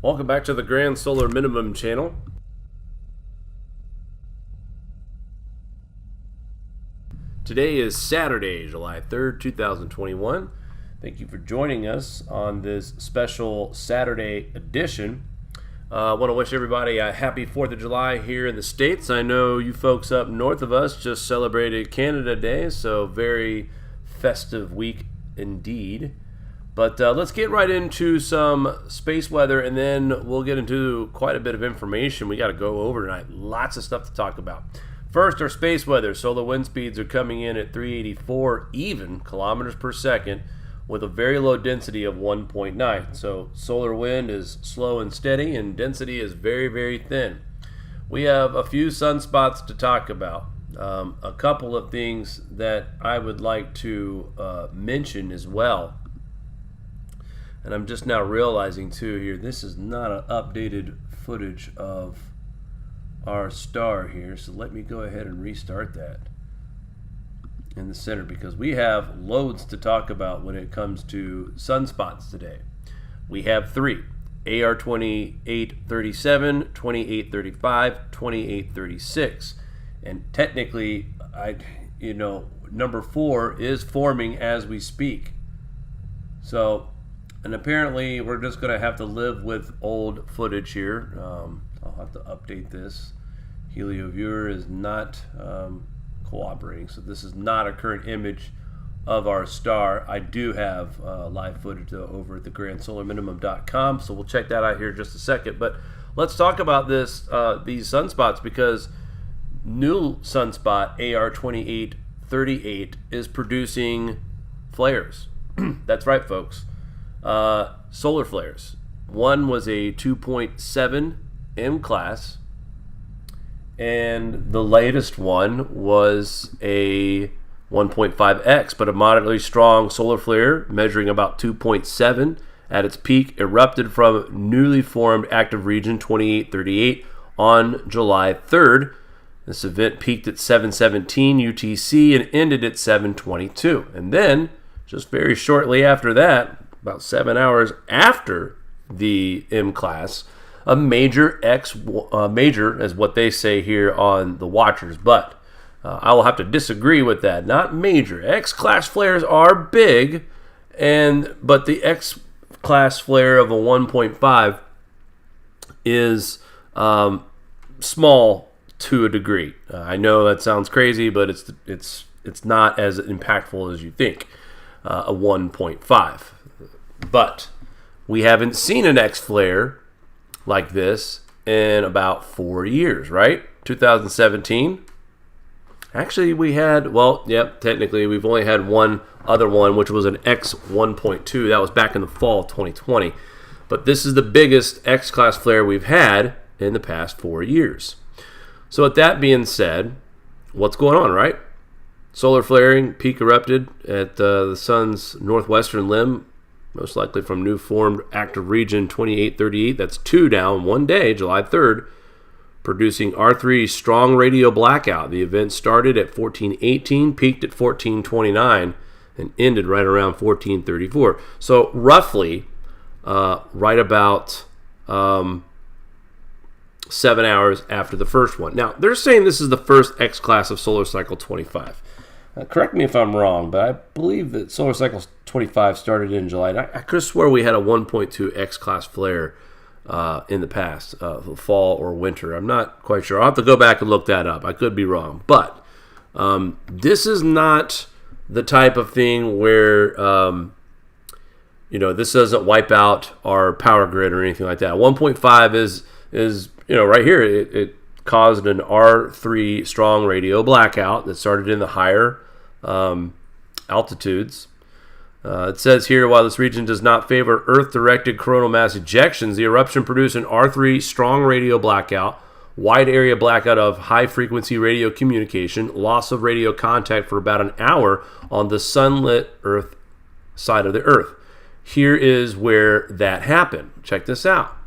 Welcome back to the Grand Solar Minimum channel. Today is Saturday, July 3rd, 2021. Thank you for joining us on this special Saturday edition. I want to wish everybody a happy 4th of July here in the States. I know you folks up north of us just celebrated Canada Day, so very festive week indeed. But let's get right into some space weather, and then we'll get into quite a bit of information we got to go over tonight. Lots of stuff to talk about. First, our space weather. Solar wind speeds are coming in at 384 even kilometers per second with a very low density of 1.9. So solar wind is slow and steady, and density is very, very thin. We have a few sunspots to talk about. A couple of things that I would like to mention as well. And I'm just now realizing too here, this is not an updated footage of our star here. So let me go ahead and restart that in the center, because we have loads to talk about when it comes to sunspots today. We have three: AR 2837, 2835, 2836. And technically, number 4 is forming as we speak. So, and apparently we're just going to have to live with old footage here. I'll have to update this. HelioViewer is not cooperating, so this is not a current image of our star. I do have live footage though over at the grandsolarminimum.com, so we'll check that out here in just a second. But let's talk about these sunspots, because new sunspot AR 2838 is producing flares. That's right, folks. Solar flares. One was a 2.7 M class, and the latest one was a 1.5X, but a moderately strong solar flare measuring about 2.7 at its peak erupted from newly formed active region 2838 on July 3rd. This event peaked at 7:17 UTC and ended at 7:22. And then, just very shortly after that, about 7 hours after the M class, a major major is what they say here on the watchers, but I will have to disagree with that. Not major. X-class flares are big, but the X-class flare of a 1.5 is small to a degree. I know that sounds crazy, but it's not as impactful as you think. A 1.5, but we haven't seen an X flare like this in about 4 years, right? 2017. Actually, we had, technically we've only had one other one, which was an X1.2. That was back in the fall of 2020. But this is the biggest X-class flare we've had in the past 4 years. So with that being said, what's going on, right? Solar flaring, peak erupted at the sun's northwestern limb, most likely from new formed active region 2838. That's 2 down one day, July 3rd, producing R3 strong radio blackout. The event started at 1418, peaked at 1429, and ended right around 1434. So roughly, right about 7 hours after the first one. Now, they're saying this is the first X class of solar cycle 25. Correct me if I'm wrong, but I believe that solar cycle 25 started in July. And I could have swore we had a 1.2 X-class flare in the past, fall or winter. I'm not quite sure. I'll have to go back and look that up. I could be wrong. But this is not the type of thing where, this doesn't wipe out our power grid or anything like that. 1.5 is right here. It caused an R3 strong radio blackout that started in the higher altitudes. It says here, while this region does not favor Earth-directed coronal mass ejections, the eruption produced an R3 strong radio blackout, wide area blackout of high-frequency radio communication, loss of radio contact for about an hour on the sunlit Earth side of the Earth. Here is where that happened. Check this out.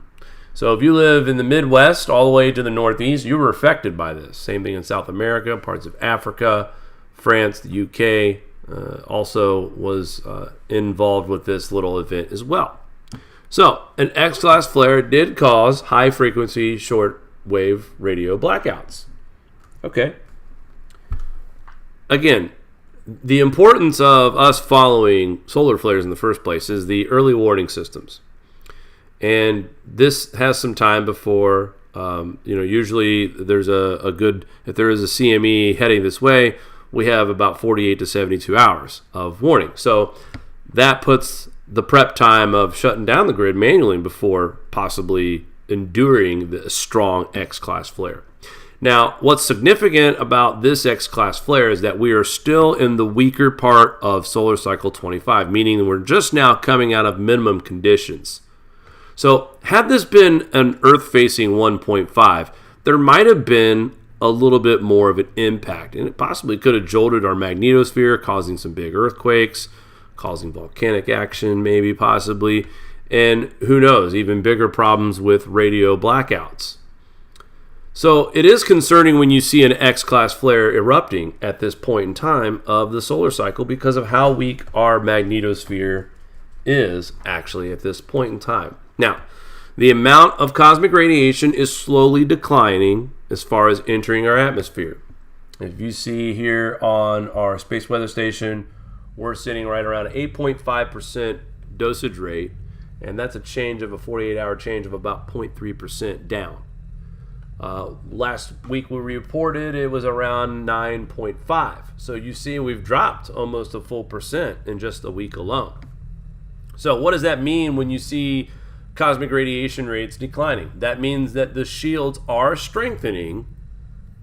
So if you live in the Midwest all the way to the Northeast, you were affected by this. Same thing in South America, parts of Africa, France, the UK also was involved with this little event as well. So, an X-class flare did cause high-frequency short-wave radio blackouts. Okay. Again, the importance of us following solar flares in the first place is the early warning systems. And this has some time before, usually there's a good, if there is a CME heading this way, we have about 48 to 72 hours of warning. So that puts the prep time of shutting down the grid manually before possibly enduring the strong X-class flare. Now, what's significant about this X-class flare is that we are still in the weaker part of solar cycle 25, meaning we're just now coming out of minimum conditions. So had this been an Earth-facing 1.5, there might have been a little bit more of an impact, and it possibly could have jolted our magnetosphere, causing some big earthquakes, causing volcanic action, maybe, possibly, and who knows, even bigger problems with radio blackouts. So it is concerning when you see an X-class flare erupting at this point in time of the solar cycle because of how weak our magnetosphere is actually at this point in time. Now, the amount of cosmic radiation is slowly declining as far as entering our atmosphere. If you see here on our space weather station, we're sitting right around 8.5% dosage rate, and that's a change of a 48-hour change of about 0.3% down. Last week we reported it was around 9.5. So you see we've dropped almost a full percent in just a week alone. So what does that mean when you see cosmic radiation rates declining? That means that the shields are strengthening,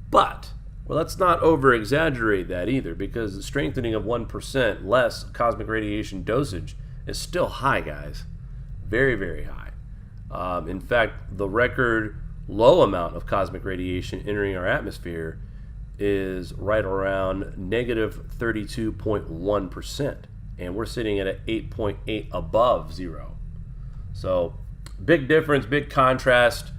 but well, let's not over-exaggerate that either, because the strengthening of 1% less cosmic radiation dosage is still high, guys. Very, very high. In fact, the record low amount of cosmic radiation entering our atmosphere is right around negative 32.1%, and we're sitting at an 8.8 above zero. So big difference, big contrast.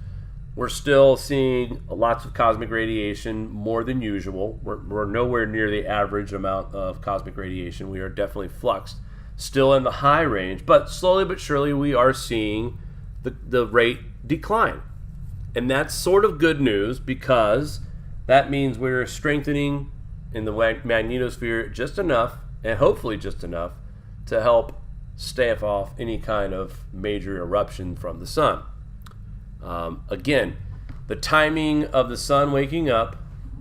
We're still seeing lots of cosmic radiation, more than usual. We're nowhere near the average amount of cosmic radiation. We are definitely fluxed, still in the high range, but slowly but surely we are seeing the rate decline. And that's sort of good news, because that means we're strengthening in the magnetosphere just enough, and hopefully just enough, to help stave off any kind of major eruption from the sun. Again, the timing of the sun waking up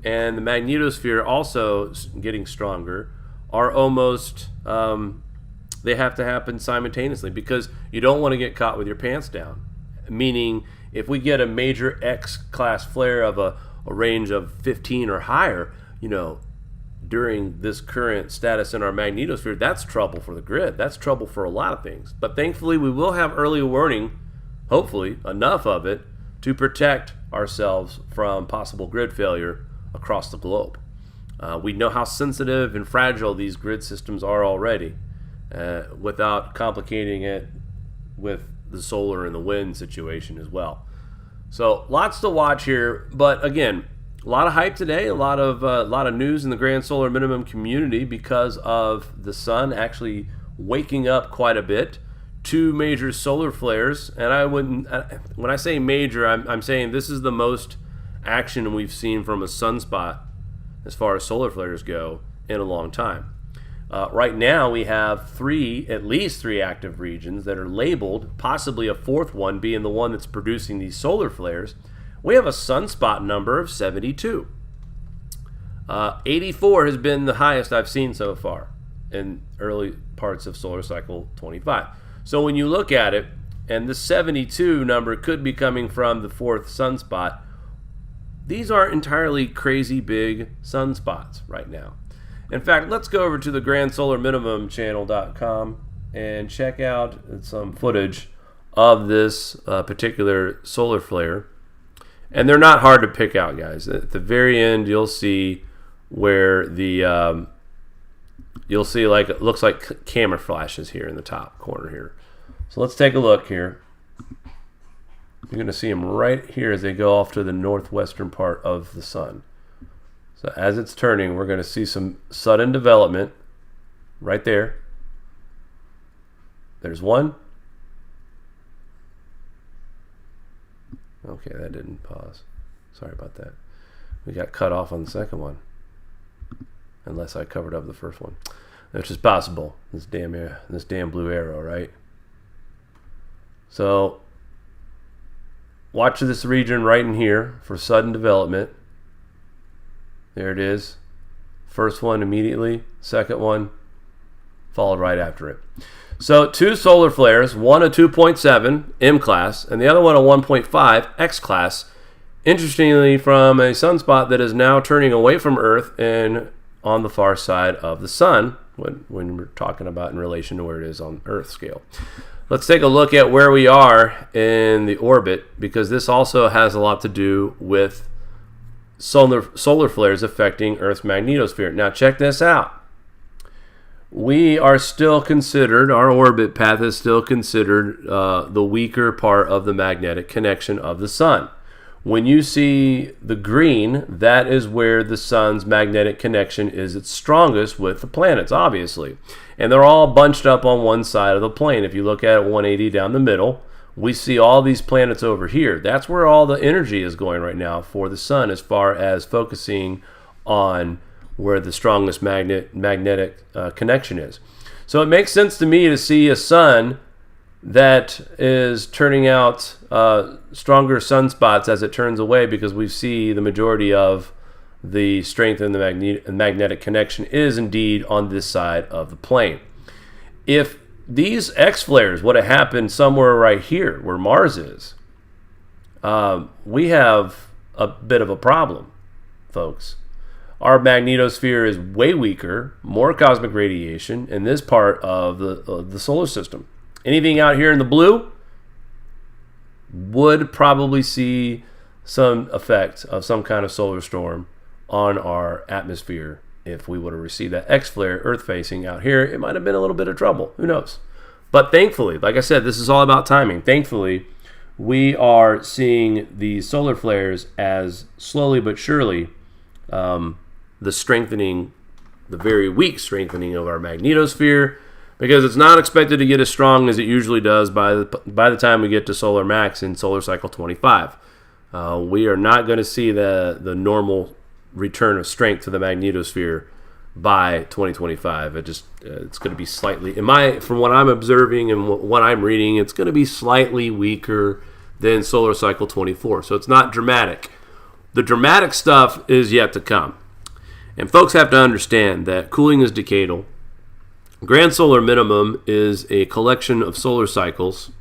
and the magnetosphere also getting stronger are almost, they have to happen simultaneously, because you don't want to get caught with your pants down. Meaning, if we get a major X-class flare of a range of 15 or higher, during this current status in our magnetosphere, that's trouble for the grid. That's trouble for a lot of things. But thankfully, we will have early warning, hopefully enough of it, to protect ourselves from possible grid failure across the globe. We know how sensitive and fragile these grid systems are already, without complicating it with the solar and the wind situation as well. So lots to watch here, but again, a lot of hype today, a lot of news in the grand solar minimum community because of the sun actually waking up quite a bit. 2 major solar flares, and when I say major, I'm saying this is the most action we've seen from a sunspot as far as solar flares go in a long time. Right now we have at least three active regions that are labeled, possibly a fourth one being the one that's producing these solar flares. We have a sunspot number of 72. 84 has been the highest I've seen so far in early parts of solar cycle 25. So when you look at it, and the 72 number could be coming from the fourth sunspot, these aren't entirely crazy big sunspots right now. In fact, let's go over to the grandsolarminimumchannel.com and check out some footage of this particular solar flare. And they're not hard to pick out, guys. At the very end, you'll see where the you'll see, like, it looks like camera flashes here in the top corner here. So let's take a look here. You're going to see them right here as they go off to the northwestern part of the sun. So as it's turning, we're going to see some sudden development right there. There's one. Okay, that didn't pause. Sorry about that. We got cut off on the second one. Unless I covered up the first one. Which is possible. This damn blue arrow, right? So, watch this region right in here for sudden development. There it is. First one immediately. Second one followed right after it. So 2 solar flares, one a 2.7 M class and the other one a 1.5 X class. Interestingly, from a sunspot that is now turning away from Earth and on the far side of the sun when we're talking about in relation to where it is on Earth scale. Let's take a look at where we are in the orbit, because this also has a lot to do with solar flares affecting Earth's magnetosphere. Now check this out. We are still considered, our orbit path is still considered the weaker part of the magnetic connection of the sun. When you see the green, that is where the sun's magnetic connection is its strongest with the planets, obviously. And they're all bunched up on one side of the plane. If you look at it 180 down the middle, we see all these planets over here. That's where all the energy is going right now for the sun, as far as focusing on where the strongest magnetic connection is. So it makes sense to me to see a sun that is turning out stronger sunspots as it turns away, because we see the majority of the strength in the magnetic connection is indeed on this side of the plane. If these X flares would have happened somewhere right here where Mars is, we have a bit of a problem, folks. Our magnetosphere is way weaker, more cosmic radiation in this part of the solar system. Anything out here in the blue would probably see some effect of some kind of solar storm on our atmosphere. If we would have received that X flare Earth facing out here, it might have been a little bit of trouble. Who knows? But thankfully, like I said, this is all about timing. Thankfully, we are seeing these solar flares as slowly but surely the strengthening, the very weak strengthening of our magnetosphere, because it's not expected to get as strong as it usually does by the time we get to solar max in solar cycle 25. We are not going to see the normal return of strength to the magnetosphere by 2025. It's going to be slightly, from what I'm observing and what I'm reading, it's going to be slightly weaker than solar cycle 24. So it's not dramatic. The dramatic stuff is yet to come. And folks have to understand that cooling is decadal. Grand solar minimum is a collection of solar cycles,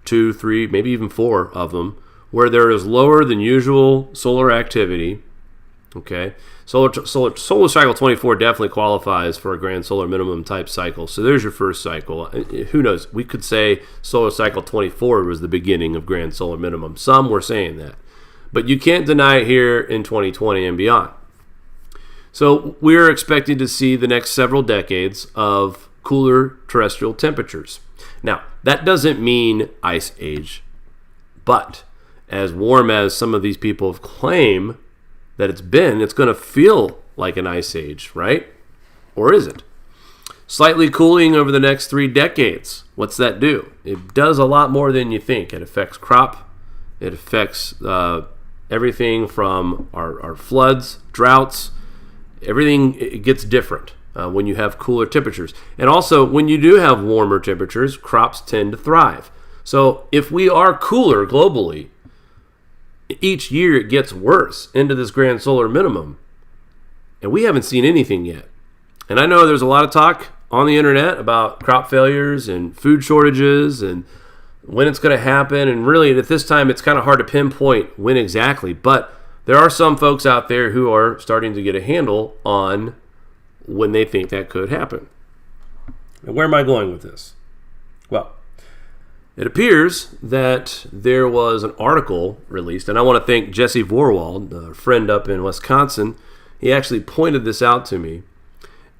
2, 3, maybe even 4 of them, where there is lower than usual solar activity. Okay, solar cycle 24 definitely qualifies for a grand solar minimum type cycle. So there's your first cycle. Who knows? We could say solar cycle 24 was the beginning of grand solar minimum. Some were saying that, but you can't deny it here in 2020 and beyond. So we're expecting to see the next several decades of cooler terrestrial temperatures. Now, that doesn't mean ice age, but as warm as some of these people claim that it's going to feel like an ice age, right? Or is it? Slightly cooling over the next 3 decades. What's that do? It does a lot more than you think. It affects crop. It affects everything from our floods, droughts. Everything, it gets different when you have cooler temperatures. And also, when you do have warmer temperatures, crops tend to thrive. So if we are cooler globally, each year it gets worse into this grand solar minimum. And we haven't seen anything yet. And I know there's a lot of talk on the internet about crop failures and food shortages and when it's going to happen. And really, at this time, it's kind of hard to pinpoint when exactly. But there are some folks out there who are starting to get a handle on when they think that could happen. And where am I going with this? Well, it appears that there was an article released, and I want to thank Jesse Vorwald, a friend up in Wisconsin. He actually pointed this out to me.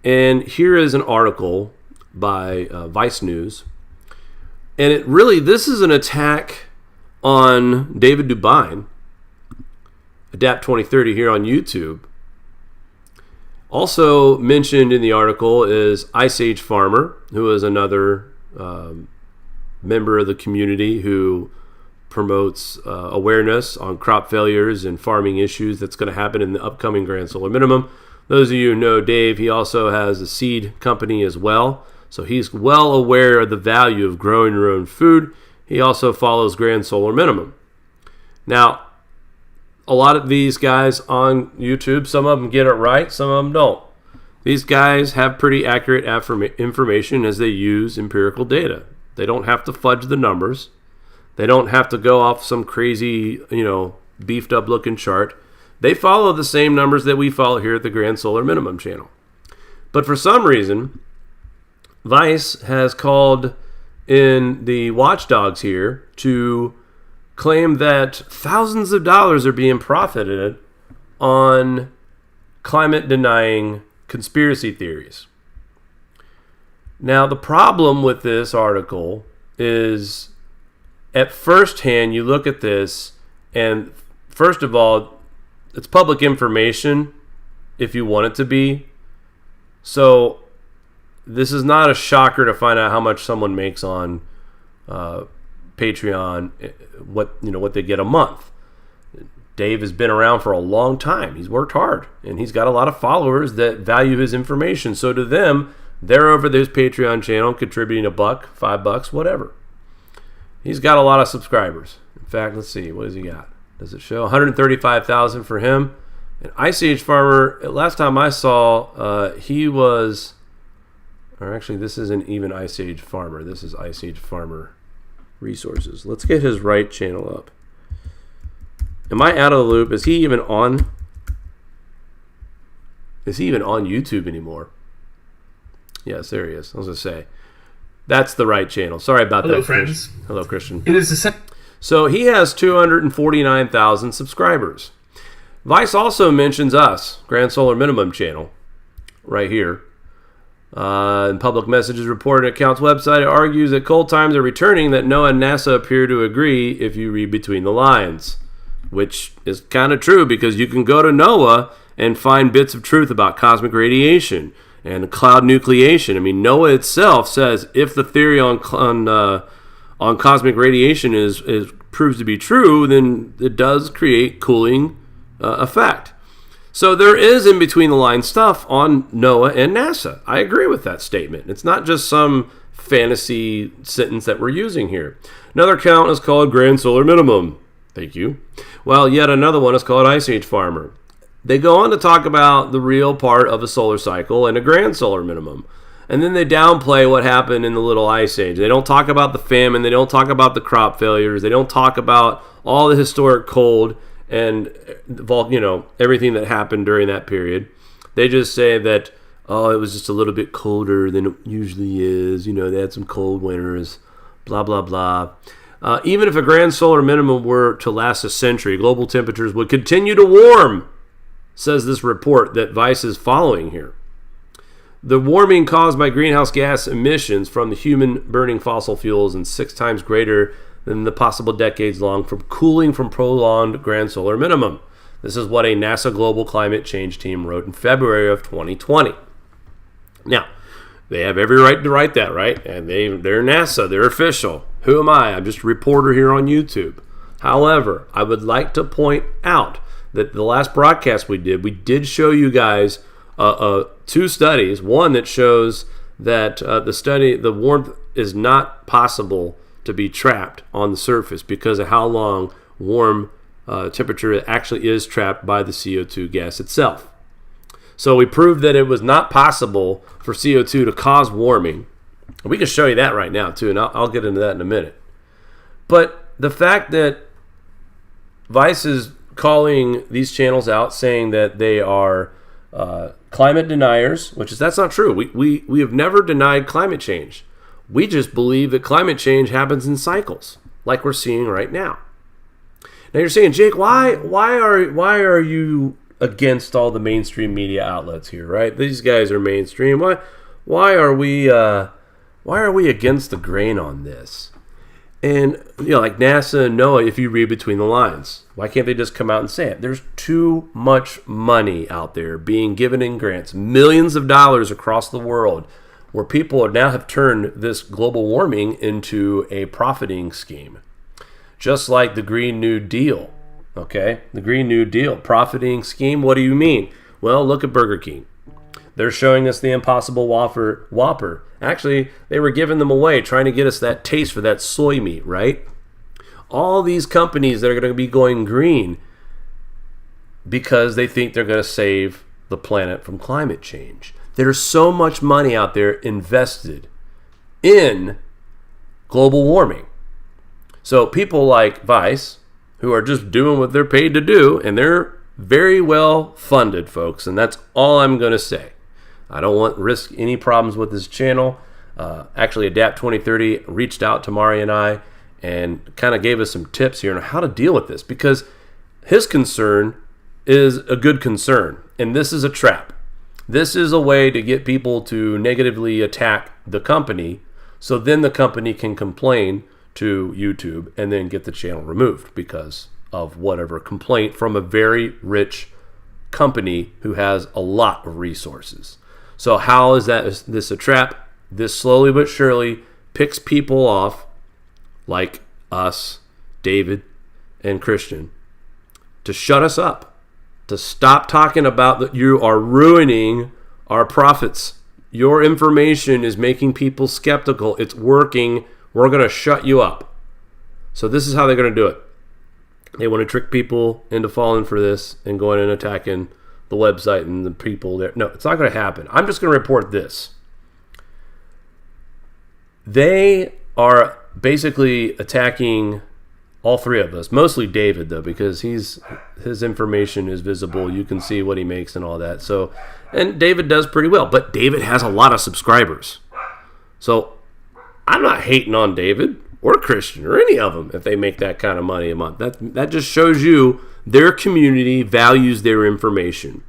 And here is an article by Vice News. And this is an attack on David Dubine, Adapt 2030 here on YouTube. Also mentioned in the article is Ice Age Farmer, who is another member of the community who promotes awareness on crop failures and farming issues that's going to happen in the upcoming Grand Solar Minimum. Those of you who know Dave, he also has a seed company as well. So he's well aware of the value of growing your own food. He also follows Grand Solar Minimum. Now, a lot of these guys on YouTube, some of them get it right, some of them don't. These guys have pretty accurate information as they use empirical data. They don't have to fudge the numbers. They don't have to go off some crazy, beefed up looking chart. They follow the same numbers that we follow here at the Grand Solar Minimum channel. But for some reason, Vice has called in the watchdogs here to claim that thousands of dollars are being profited on climate denying conspiracy theories. Now, the problem with this article is, at first hand, you look at this, and first of all, it's public information if you want it to be. So this is not a shocker to find out how much someone makes on Patreon, what they get a month. Dave has been around for a long time. He's worked hard, and he's got a lot of followers that value his information. So to them, they're over his Patreon channel contributing $1, $5, whatever. He's got a lot of subscribers. In fact, let's see, what does he got? Does it show 135,000 for him? And Ice Age Farmer, last time I saw, he was, or actually this isn't even Ice Age Farmer. This is Ice Age Farmer Resources. Let's get his right channel up. Am I out of the loop? Is he even on YouTube anymore? Yes, there he is. I was going to say. That's the right channel. Sorry about that. Hello, friends. Hello, Christian. It is the So he has 249,000 subscribers. Vice also mentions us, Grand Solar Minimum channel, right here. In public messages reported at Account's website, it argues that cold times are returning, that NOAA and NASA appear to agree if you read between the lines. Which is kind of true, because you can go to NOAA and find bits of truth about cosmic radiation and cloud nucleation. I mean, NOAA itself says if the theory on cosmic radiation is proves to be true, then it does create cooling effect. So there is in between the line stuff on NOAA and NASA. I agree with that statement. It's not just some fantasy sentence that we're using here. Another account is called Grand Solar Minimum. Thank you. Well, yet another one is called Ice Age Farmer. They go on to talk about the real part of a solar cycle and a Grand Solar Minimum. And then they downplay what happened in the little ice age. They don't talk about the famine. They don't talk about the crop failures. They don't talk about all the historic cold and everything that happened during that period. They just say that, it was just a little bit colder than it usually is. They had some cold winters, blah, blah, blah. Even if a Grand Solar Minimum were to last a century, global temperatures would continue to warm, says this report that Vice is following here. The warming caused by greenhouse gas emissions from the human burning fossil fuels is 6 times greater than the possible decades long from cooling from prolonged Grand Solar Minimum. This is what a NASA Global Climate Change team wrote in February of 2020. Now, they have every right to write that, right? And they're NASA, they're official. Who am I? I'm just a reporter here on YouTube. However, I would like to point out that the last broadcast we did show you guys 2 studies. One that shows that the warmth is not possible to be trapped on the surface because of how long warm temperature actually is trapped by the CO2 gas itself. So we proved that it was not possible for CO2 to cause warming. We can show you that right now too, and I'll get into that in a minute. But the fact that Vice is calling these channels out, saying that they are climate deniers, that's not true. We have never denied climate change. We just believe that climate change happens in cycles, like we're seeing right now. Now you're saying, Jake, why are you against all the mainstream media outlets here, right? These guys are mainstream. Why are we against the grain on this? And like NASA and NOAA, if you read between the lines, why can't they just come out and say it? There's too much money out there being given in grants, millions of dollars across the world, where people now have turned this global warming into a profiting scheme. just like the Green New Deal. Okay, the Green New Deal, profiting scheme. What do you mean? Well, look at Burger King. They're showing us the Impossible Whopper. Actually, they were giving them away, trying to get us that taste for that soy meat, right? All these companies that are going to be going green because they think they're going to save the planet from climate change. There's so much money out there invested in global warming. So people like Vice, who are just doing what they're paid to do, and they're very well funded, folks, and that's all I'm going to say. I don't want to risk any problems with this channel. Actually, Adapt 2030 reached out to Mari and I and kind of gave us some tips here on how to deal with this, because his concern is a good concern, and this is a trap. This is a way to get people to negatively attack the company, so then the company can complain to YouTube and then get the channel removed because of whatever complaint from a very rich company who has a lot of resources. So how is this a trap? This slowly but surely picks people off like us, David and Christian, to shut us up, to stop talking about that you are ruining our profits. Your information is making people skeptical. It's working. We're going to shut you up. So this is how they're going to do it. They want to trick people into falling for this and going and attacking the website and the people there. No, it's not going to happen. I'm just going to report this. They are basically attacking all three of us, mostly David though, because his information is visible. You can see what he makes and all that. So, and David does pretty well, but David has a lot of subscribers. So I'm not hating on David or Christian or any of them if they make that kind of money a month. That just shows you their community values their information.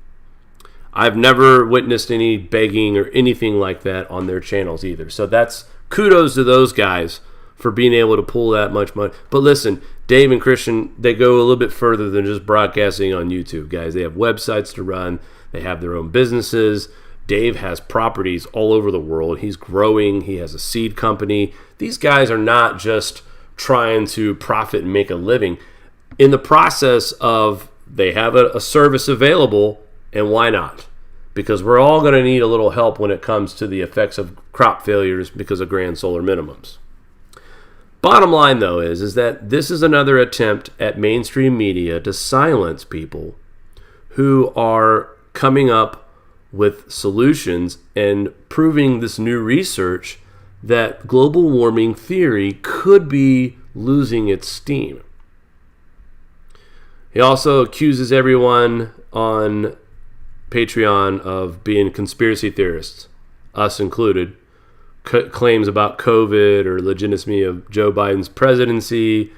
I've never witnessed any begging or anything like that on their channels either. So that's kudos to those guys for being able to pull that much money. But listen, Dave and Christian, they go a little bit further than just broadcasting on YouTube, guys. They have websites to run. They have their own businesses. Dave has properties all over the world. He's growing. He has a seed company. These guys are not just trying to profit and make a living. In the process of, they have a service available, and why not? Because we're all going to need a little help when it comes to the effects of crop failures because of grand solar minimums. Bottom line, though, is that this is another attempt at mainstream media to silence people who are coming up with solutions and proving this new research that global warming theory could be losing its steam. He also accuses everyone on Patreon of being conspiracy theorists, us included. Claims about COVID or legitimacy of Joe Biden's presidency.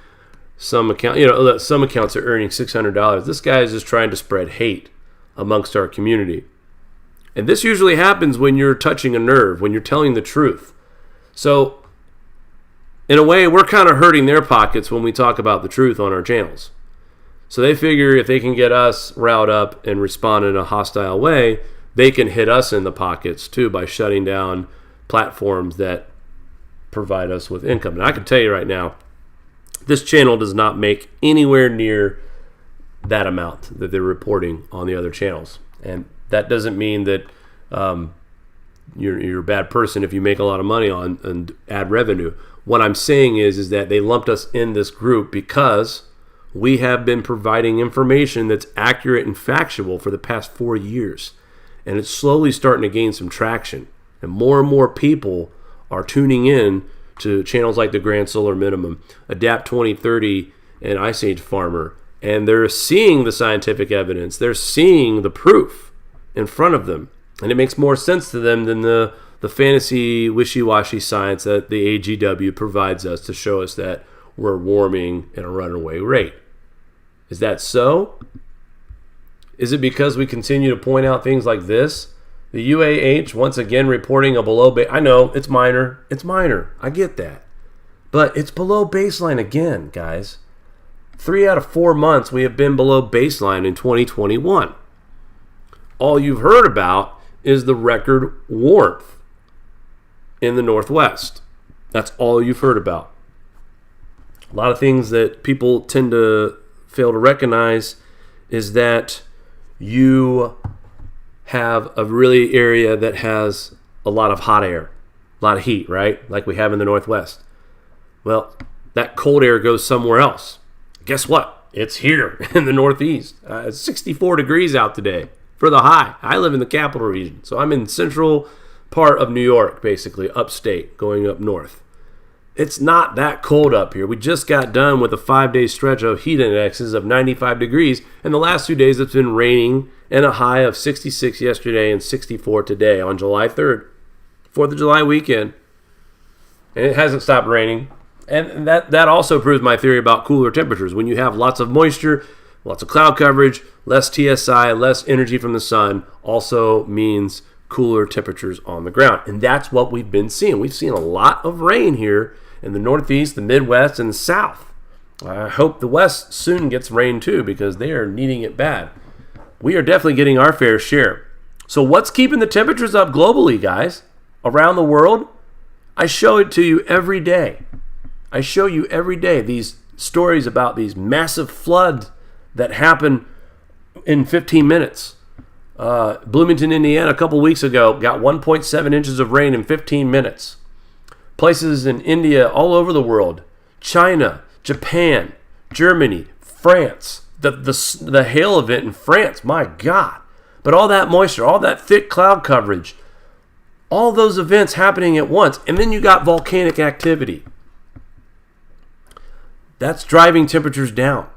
Some accounts are earning $600. This guy is just trying to spread hate amongst our community. And this usually happens when you're touching a nerve, when you're telling the truth. So, in a way, we're kind of hurting their pockets when we talk about the truth on our channels. So they figure if they can get us riled up and respond in a hostile way, they can hit us in the pockets too by shutting down platforms that provide us with income. And I can tell you right now, this channel does not make anywhere near that amount that they're reporting on the other channels. And that doesn't mean that you're a bad person if you make a lot of money on and ad revenue. What I'm saying is that they lumped us in this group because we have been providing information that's accurate and factual for the past 4 years. And it's slowly starting to gain some traction. And more people are tuning in to channels like the Grand Solar Minimum, Adapt 2030, and Ice Age Farmer. And they're seeing the scientific evidence. They're seeing the proof in front of them. And it makes more sense to them than the fantasy, wishy-washy science that the AGW provides us to show us that we're warming at a runaway rate. Is that so? Is it because we continue to point out things like this? The UAH, once again, reporting a below base. I know, it's minor. It's minor. I get that. But it's below baseline again, guys. 3 out of 4 months we have been below baseline in 2021. All you've heard about is the record warmth in the Northwest. That's all you've heard about. A lot of things that people tend to fail to recognize is that you have a really area that has a lot of hot air, a lot of heat, right? Like we have in the Northwest. Well, that cold air goes somewhere else. Guess what? It's here in the Northeast. It's 64 degrees out today for the high. I live in the capital region, so I'm in central part of New York, basically, upstate, going up north. It's not that cold up here. We just got done with a 5-day stretch of heat indexes of 95 degrees, and the last 2 days it's been raining and a high of 66 yesterday and 64 today on July 3rd, 4th of July weekend. And it hasn't stopped raining. And that also proves my theory about cooler temperatures. When you have lots of moisture, lots of cloud coverage, less TSI, less energy from the sun, also means cooler temperatures on the ground. And that's what we've been seeing. We've seen a lot of rain here in the Northeast, the Midwest, and the South. I hope the West soon gets rain too, because they are needing it bad. We are definitely getting our fair share. So what's keeping the temperatures up globally, guys? Around the world? I show it to you every day. I show you every day these stories about these massive floods that happen in 15 minutes. Bloomington, Indiana, a couple weeks ago, got 1.7 inches of rain in 15 minutes. Places in India, all over the world, China, Japan, Germany, France, the hail event in France, my God. But all that moisture, all that thick cloud coverage, all those events happening at once, and then you got volcanic activity. That's driving temperatures down.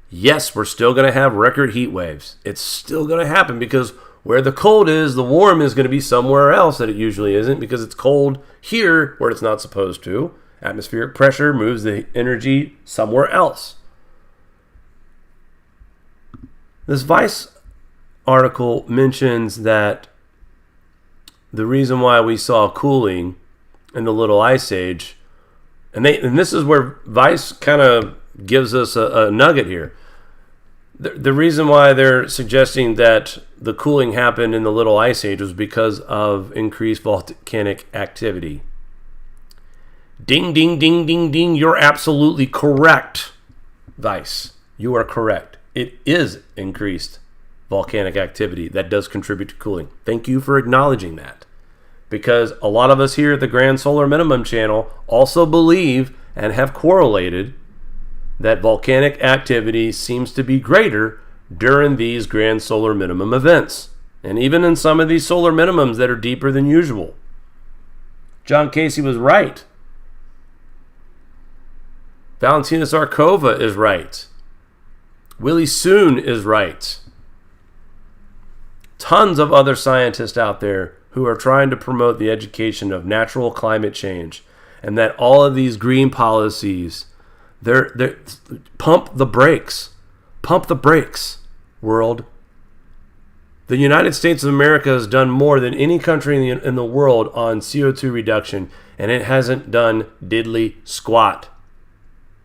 Yes, we're still going to have record heat waves. It's still going to happen because where the cold is, the warm is going to be somewhere else that it usually isn't, because it's cold here where it's not supposed to. Atmospheric pressure moves the energy somewhere else. This Vice article mentions that the reason why we saw cooling in the Little Ice Age, and this is where Vice kind of gives us a nugget here. The reason why they're suggesting that the cooling happened in the Little Ice Age was because of increased volcanic activity. Ding, ding, ding, ding, ding. You're absolutely correct, Vice. You are correct. It is increased volcanic activity that does contribute to cooling. Thank you for acknowledging that. Because a lot of us here at the Grand Solar Minimum channel also believe and have correlated that volcanic activity seems to be greater during these Grand Solar Minimum events, and even in some of these solar minimums that are deeper than usual. John Casey was right. Valentina Zarkova is right. Willie Soon is right. Tons of other scientists out there who are trying to promote the education of natural climate change, and that all of these green policies, they're pump the brakes, world. The United States of America has done more than any country in the world on CO2 reduction, and it hasn't done diddly squat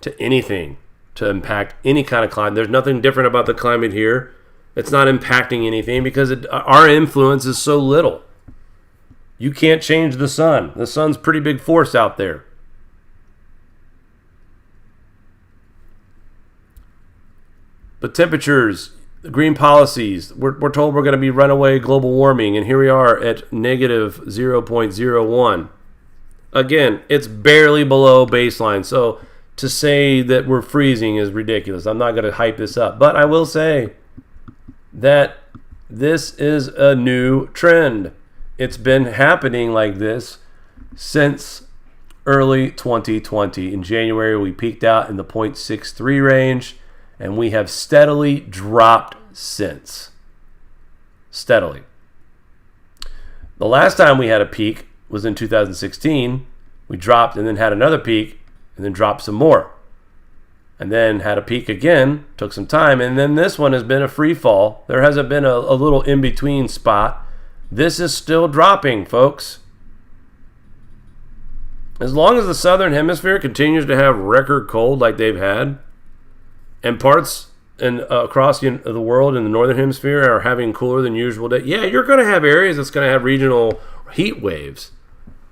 to anything to impact any kind of climate. There's nothing different about the climate here. It's not impacting anything because our influence is so little. You can't change the sun. The sun's a pretty big force out there. But temperatures, green policies, we're told we're going to be runaway global warming, and here we are at negative 0.01. Again, it's barely below baseline, so to say that we're freezing is ridiculous. I'm not going to hype this up, but I will say that this is a new trend. It's been happening like this since early 2020. In January, we peaked out in the 0.63 range, and we have steadily dropped since. Steadily. The last time we had a peak was in 2016. We dropped and then had another peak and then dropped some more. And then had a peak again, took some time, and then this one has been a free fall. There hasn't been a little in-between spot. This is still dropping, folks. As long as the southern hemisphere continues to have record cold like they've had, and parts across the world in the northern hemisphere are having cooler than usual days, yeah, you're going to have areas that's going to have regional heat waves.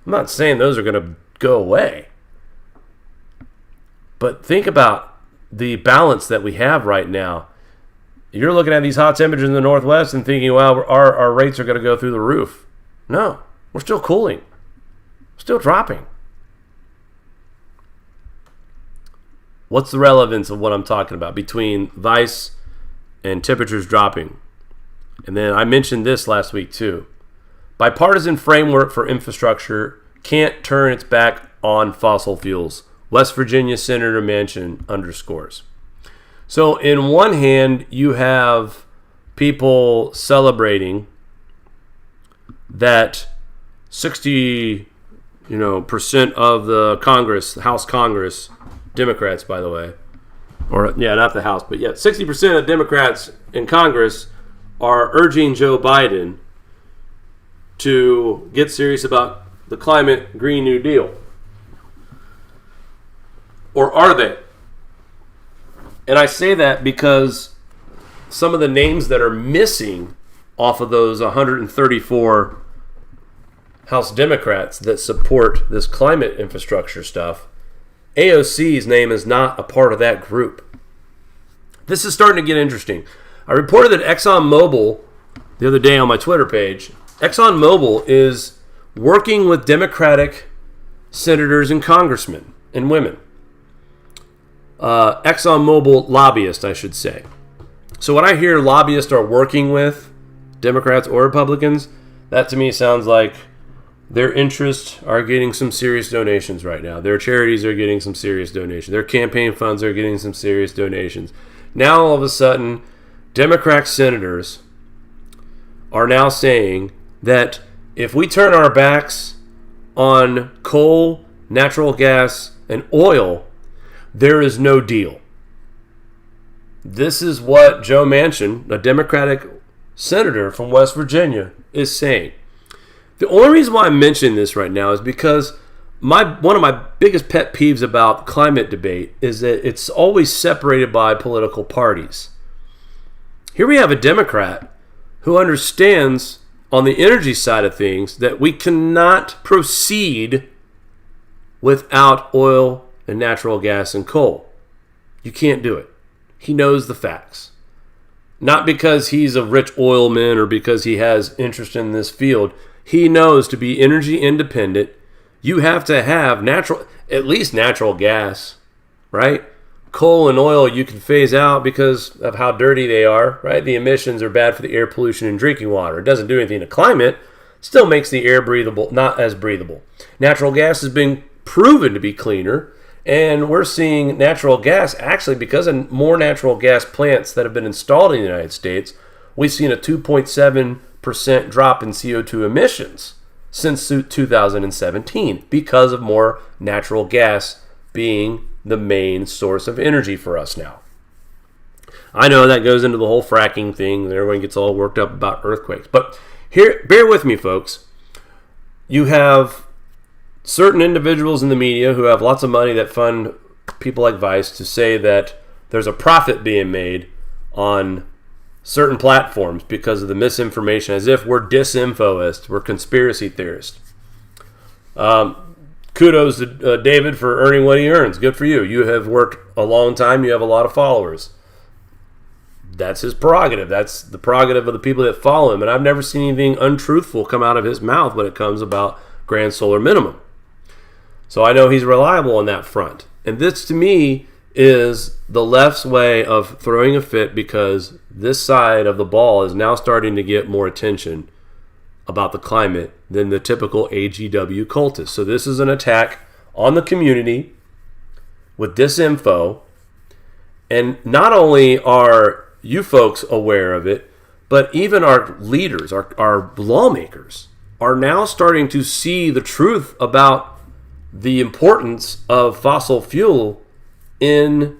I'm not saying those are going to go away. But think about the balance that we have right now. You're looking at these hot temperatures in the Northwest and thinking, well, our rates are going to go through the roof. No, we're still cooling. Still dropping. What's the relevance of what I'm talking about between vice and temperatures dropping? And then I mentioned this last week too. Bipartisan framework for infrastructure can't turn its back on fossil fuels. West Virginia Senator Manchin underscores. So in one hand, you have people celebrating that 60% of the Congress, the House Congress, Democrats, by the way, or not the House, but 60% of Democrats in Congress are urging Joe Biden to get serious about the climate Green New Deal. Or are they? And I say that because some of the names that are missing off of those 134 House Democrats that support this climate infrastructure stuff, AOC's name is not a part of that group. This is starting to get interesting. I reported that ExxonMobil the other day on my Twitter page. ExxonMobil is working with Democratic senators and congressmen and women. ExxonMobil lobbyists, I should say. So when I hear lobbyists are working with Democrats or Republicans, that to me sounds like their interests are getting some serious donations right now. Their charities are getting some serious donations. Their campaign funds are getting some serious donations. Now all of a sudden, Democrat senators are now saying that if we turn our backs on coal, natural gas, and oil, there is no deal. This is what Joe Manchin, a Democratic senator from West Virginia, is saying. The only reason why I mention this right now is because one of my biggest pet peeves about climate debate is that it's always separated by political parties. Here we have a Democrat who understands on the energy side of things that we cannot proceed without oil and natural gas and coal. You can't do it. He knows the facts. Not because he's a rich oilman or because he has interest in this field. He knows to be energy independent, you have to have at least natural gas, right? Coal and oil you can phase out because of how dirty they are, right? The emissions are bad for the air pollution and drinking water. It doesn't do anything to climate. Still makes the air breathable, not as breathable. Natural gas has been proven to be cleaner, and we're seeing natural gas actually because of more natural gas plants that have been installed in the United States. We've seen a 2.7% drop in CO2 emissions since 2017 because of more natural gas being the main source of energy for us now. I know that goes into the whole fracking thing. Everyone gets all worked up about earthquakes. But here, bear with me, folks. You have certain individuals in the media who have lots of money that fund people like Vice to say that there's a profit being made on certain platforms because of the misinformation, as if we're disinfoists, we're conspiracy theorists. Kudos to David for earning what he earns. Good for you. You have worked a long time. You have a lot of followers. That's his prerogative. That's the prerogative of the people that follow him. And I've never seen anything untruthful come out of his mouth when it comes about grand solar minimum. So I know he's reliable on that front. And this, to me, is the left's way of throwing a fit because this side of the ball is now starting to get more attention about the climate than the typical AGW cultists. So this is an attack on the community with disinfo. And not only are you folks aware of it, but even our leaders, our lawmakers, are now starting to see the truth about the importance of fossil fuel in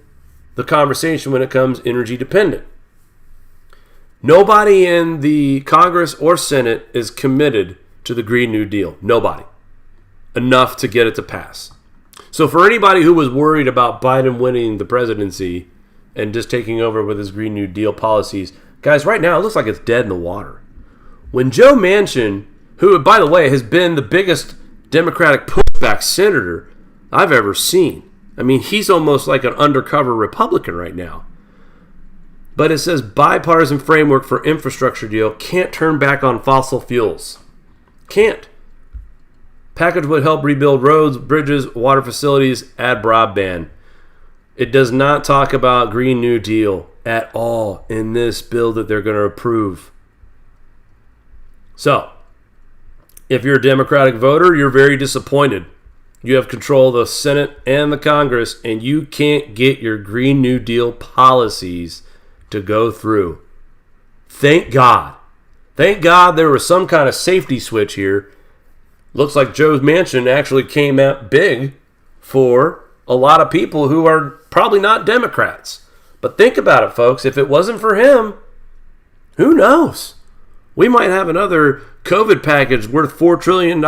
the conversation when it comes energy dependent. Nobody in the Congress or Senate is committed to the Green New Deal. Nobody. Enough to get it to pass. So for anybody who was worried about Biden winning the presidency and just taking over with his Green New Deal policies, guys, right now it looks like it's dead in the water. When Joe Manchin, who, by the way, has been the biggest Democratic pushback senator I've ever seen, I mean, he's almost like an undercover Republican right now. But it says bipartisan framework for infrastructure deal can't turn back on fossil fuels. Can't. Package would help rebuild roads, bridges, water facilities, add broadband. It does not talk about Green New Deal at all in this bill that they're going to approve. So, if you're a Democratic voter, you're very disappointed. You have control of the Senate and the Congress, and you can't get your Green New Deal policies to go through. Thank God. Thank God there was some kind of safety switch here. Looks like Joe Manchin actually came out big for a lot of people who are probably not Democrats. But think about it, folks. If it wasn't for him, who knows? We might have another COVID package worth $4 trillion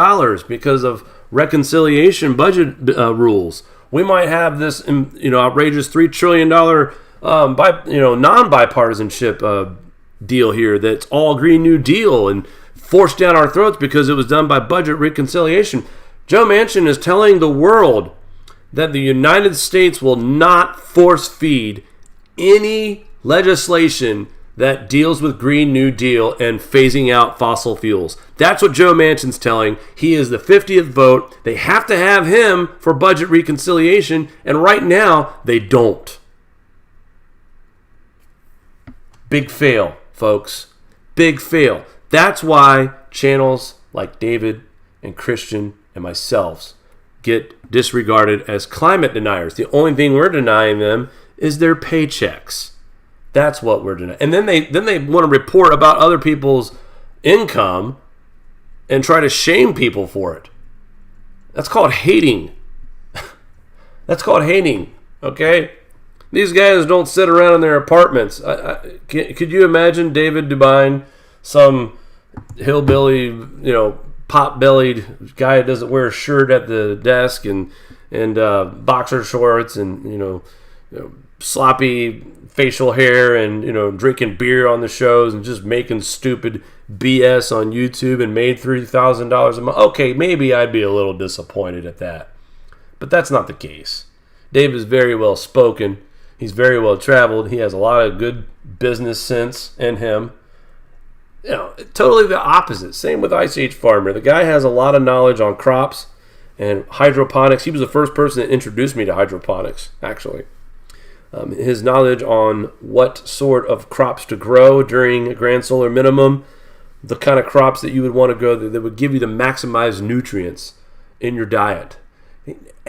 because of reconciliation budget rules. We might have this outrageous $3 trillion non-bipartisanship deal here that's all Green New Deal and forced down our throats because it was done by budget reconciliation. Joe Manchin is telling the world that the United States will not force feed any legislation that deals with Green New Deal and phasing out fossil fuels. That's what Joe Manchin's telling. He is the 50th vote. They have to have him for budget reconciliation, and right now they don't. Big fail, folks. Big fail. That's why channels like David and Christian and myself get disregarded as climate deniers. The only thing we're denying them is their paychecks. That's what we're denying. And then they want to report about other people's income and try to shame people for it. That's called hating. That's called hating, okay? These guys don't sit around in their apartments. Could you imagine David Dubine, some hillbilly, pot-bellied guy that doesn't wear a shirt at the desk and boxer shorts and sloppy facial hair and drinking beer on the shows and just making stupid BS on YouTube and made $3,000 a month? Okay, maybe I'd be a little disappointed at that, but that's not the case. Dave is very well spoken. He's very well traveled. He has a lot of good business sense in him. Totally the opposite. Same with Ice Age Farmer. The guy has a lot of knowledge on crops and hydroponics. He was the first person that introduced me to hydroponics, actually. His knowledge on what sort of crops to grow during a grand solar minimum, the kind of crops that you would want to grow that would give you the maximized nutrients in your diet.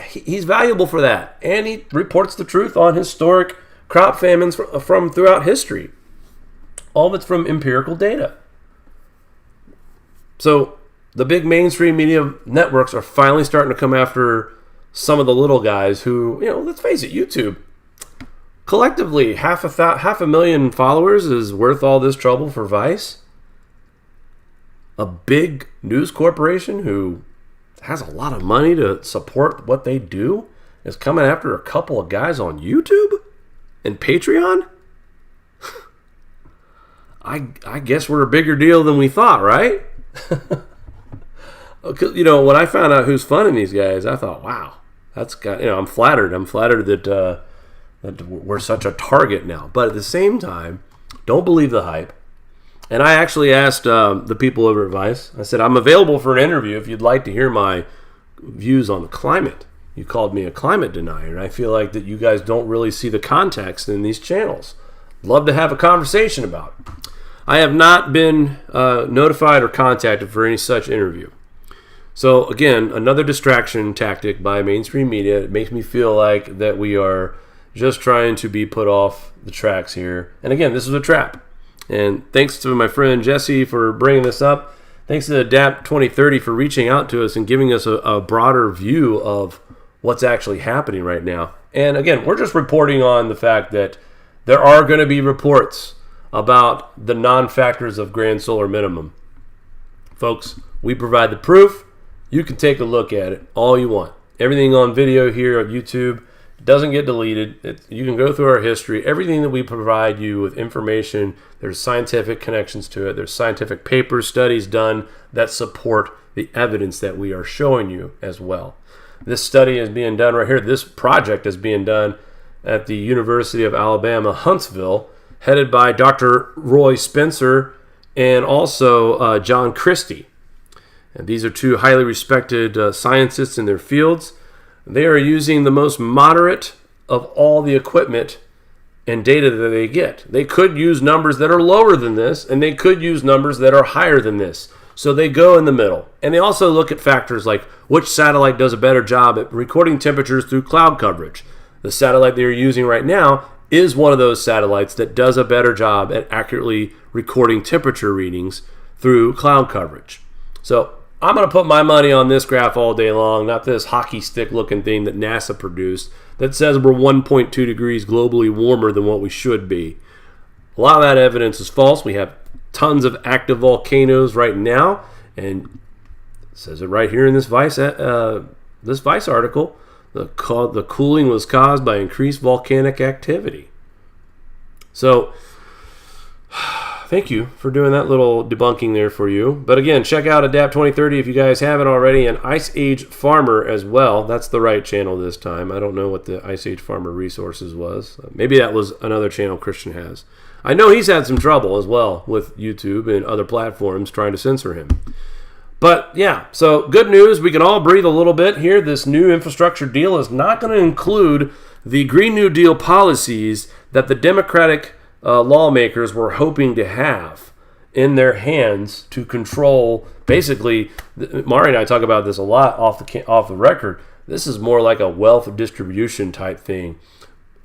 He's valuable for that, and he reports the truth on historic crop famines from throughout history. All of it's from empirical data. So the big mainstream media networks are finally starting to come after some of the little guys who, let's face it, YouTube. Collectively, half a million followers is worth all this trouble for Vice. A big news corporation who has a lot of money to support what they do is coming after a couple of guys on YouTube and Patreon? I guess we're a bigger deal than we thought, right? When I found out who's funding these guys, I thought, wow, I'm flattered. I'm flattered that we're such a target now. But at the same time, don't believe the hype. And I actually asked the people over at Vice, I said, I'm available for an interview if you'd like to hear my views on the climate. You called me a climate denier, and I feel like that you guys don't really see the context in these channels. Love to have a conversation about it. I have not been notified or contacted for any such interview. So again, another distraction tactic by mainstream media. It makes me feel like that we are just trying to be put off the tracks here. And again, this is a trap. And thanks to my friend Jesse for bringing this up. Thanks to Adapt 2030 for reaching out to us and giving us a broader view of what's actually happening right now. And again, we're just reporting on the fact that there are going to be reports about the non-factors of grand solar minimum. Folks, we provide the proof. You can take a look at it all you want. Everything on video here on YouTube doesn't get deleted. You can go through our history. Everything that we provide you with information, there's scientific connections to it. There's scientific papers, studies done that support the evidence that we are showing you as well. This study is being done right here. This project is being done at the University of Alabama, Huntsville, headed by Dr. Roy Spencer and also John Christie. And these are two highly respected scientists in their fields. They are using the most moderate of all the equipment and data that they get. They could use numbers that are lower than this, and they could use numbers that are higher than this. So they go in the middle. And they also look at factors like which satellite does a better job at recording temperatures through cloud coverage. The satellite they're using right now is one of those satellites that does a better job at accurately recording temperature readings through cloud coverage. So I'm going to put my money on this graph all day long, not this hockey stick looking thing that NASA produced that says we're 1.2 degrees globally warmer than what we should be. A lot of that evidence is false. We have tons of active volcanoes right now, and it says it right here in this Vice article. The cooling was caused by increased volcanic activity. So, thank you for doing that little debunking there for you. But again, check out Adapt 2030 if you guys haven't already, and Ice Age Farmer as well. That's the right channel this time. I don't know what the Ice Age Farmer Resources was. Maybe that was another channel Christian has. I know he's had some trouble as well with YouTube and other platforms trying to censor him. But yeah, so good news. We can all breathe a little bit here. This new infrastructure deal is not going to include the Green New Deal policies that the Democratic lawmakers were hoping to have in their hands to control. Basically, Mari and I talk about this a lot off the record. This is more like a wealth distribution type thing,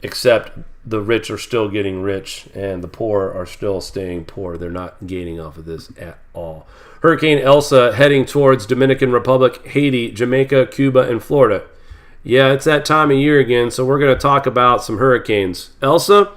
except the rich are still getting rich and the poor are still staying poor. They're not gaining off of this at all. Hurricane Elsa heading towards Dominican Republic, Haiti, Jamaica, Cuba, and Florida. Yeah, it's that time of year again, so we're going to talk about some hurricanes. Elsa,